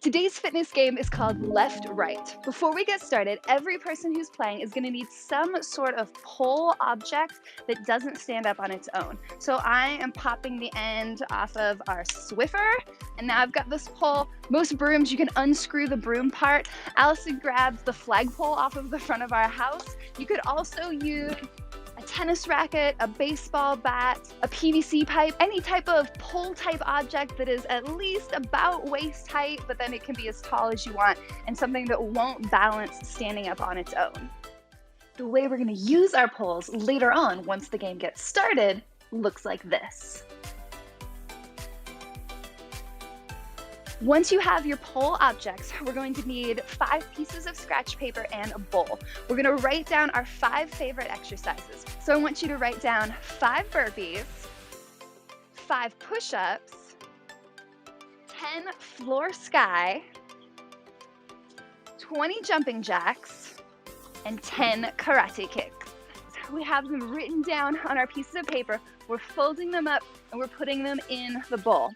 Today's fitness game is called Left Right. Before we get started, every person who's playing is going to need some sort of pole object that doesn't stand up on its own. So I am popping the end off of our Swiffer, and now I've got this pole. Most brooms, you can unscrew the broom part. Allison grabs the flagpole off of the front of our house. You could also use a tennis racket, a baseball bat, a PVC pipe, any type of pole type object that is at least about waist height, but then it can be as tall as you want, and something that won't balance standing up on its own. The way we're going to use our poles later on, once the game gets started, looks like this. Once you have your pole objects, we're going to need 5 pieces of scratch paper and a bowl. We're going to write down our 5 favorite exercises. So I want you to write down 5 burpees, 5 push-ups, 10 floor sky, 20 jumping jacks, and 10 karate kicks. So we have them written down on our pieces of paper. We're folding them up and we're putting them in the bowl.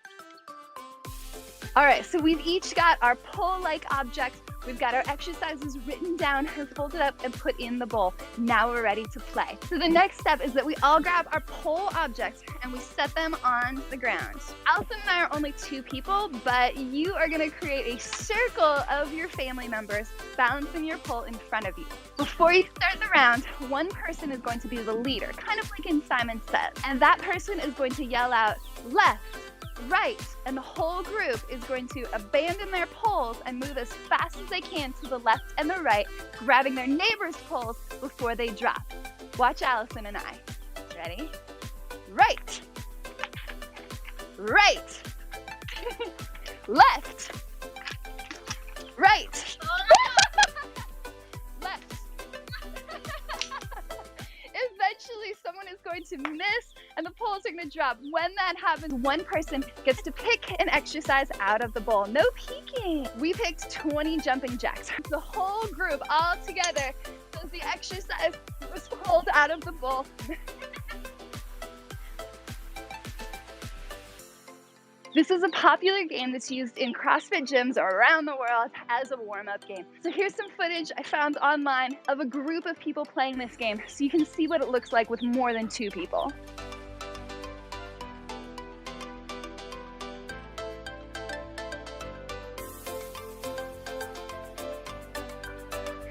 All right, so we've each got our pole-like objects. We've got our exercises written down and folded up and put in the bowl. Now we're ready to play. So the next step is that we all grab our pole objects and we set them on the ground. Allison and I are only 2 people, but you are gonna create a circle of your family members balancing your pole in front of you. Before you start the round, one person is going to be the leader, kind of like in Simon Says. And that person is going to yell out, left, right, and the whole group is going to abandon their poles and move as fast as they can to the left and the right, grabbing their neighbor's poles before they drop. Watch Allison and I. Ready? Right, right, left, right, left. Eventually someone is going to miss and the poles are going to drop. When that happens, one person gets to pick an exercise out of the bowl. No peeking. We picked 20 jumping jacks. The whole group all together does the exercise was pulled out of the bowl. This is a popular game that's used in CrossFit gyms around the world as a warm-up game. So here's some footage I found online of a group of people playing this game so you can see what it looks like with more than 2 people.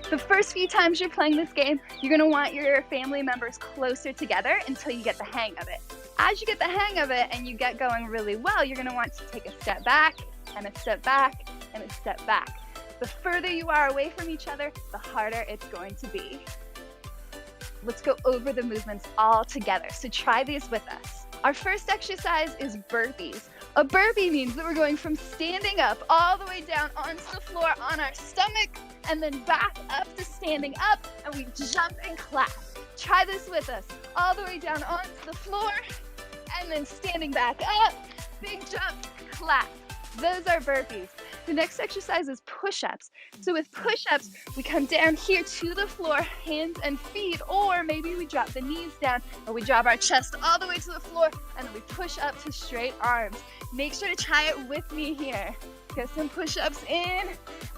The first few times you're playing this game, you're going to want your family members closer together until you get the hang of it. As you get the hang of it and you get going really well, you're going to want to take a step back and a step back and a step back. The further you are away from each other, the harder it's going to be. Let's go over the movements all together. So try these with us. Our first exercise is burpees. A burpee means that we're going from standing up all the way down onto the floor on our stomach and then back up to standing up, and we jump and clap. Try this with us. All the way down onto the floor and then standing back up, big jump, clap. Those are burpees. The next exercise is push-ups. So with push-ups, we come down here to the floor, hands and feet, or maybe we drop the knees down or we drop our chest all the way to the floor and then we push up to straight arms. Make sure to try it with me here. Get some push-ups in.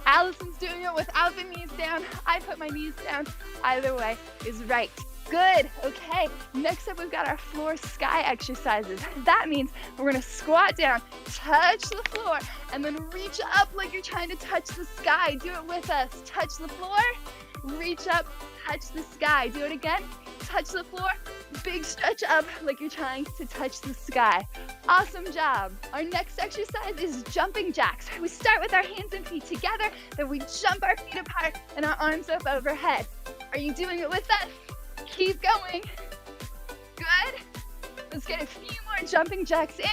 Allison's doing it without the knees down. I put my knees down. Either way is right. Good. Okay. Next up, we've got our floor sky exercises. That means we're going to squat down, touch the floor, and then reach up like you're trying to touch the sky. Do it with us. Touch the floor, reach up, touch the sky. Do it again. Touch the floor, big stretch up like you're trying to touch the sky. Awesome job. Our next exercise is jumping jacks. We start with our hands and feet together, then we jump our feet apart and our arms up overhead. Are you doing it with us? Keep going. Good. Let's get a few more jumping jacks in.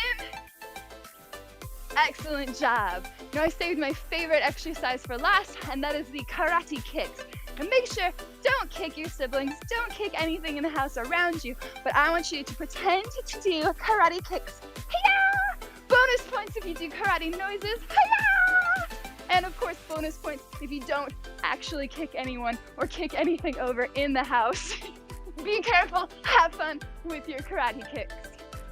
Excellent job. Now I saved my favorite exercise for last, and that is the karate kicks. And make sure, don't kick your siblings, don't kick anything in the house around you, but I want you to pretend to do karate kicks. Hi-ya! Bonus points if you do karate noises. Hi-ya! And of course, bonus points if you don't actually kick anyone or kick anything over in the house. Be careful, have fun with your karate kicks.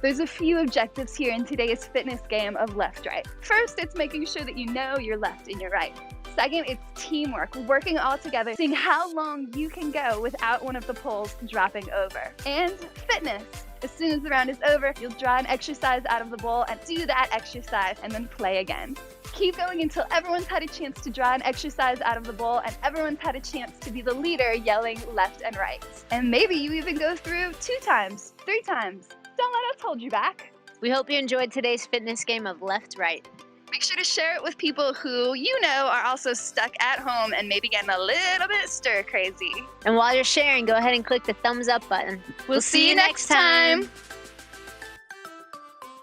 There's a few objectives here in today's fitness game of left-right. First, it's making sure that you know your left and your right. Second, it's teamwork, working all together, seeing how long you can go without one of the poles dropping over. And fitness. As soon as the round is over, you'll draw an exercise out of the bowl and do that exercise and then play again. Keep going until everyone's had a chance to draw an exercise out of the bowl and everyone's had a chance to be the leader yelling left and right. And maybe you even go through 2 times, 3 times. Don't let us hold you back. We hope you enjoyed today's fitness game of left-right. Make sure to share it with people who you know are also stuck at home and maybe getting a little bit stir crazy. And while you're sharing, go ahead and click the thumbs up button. We'll see you next time.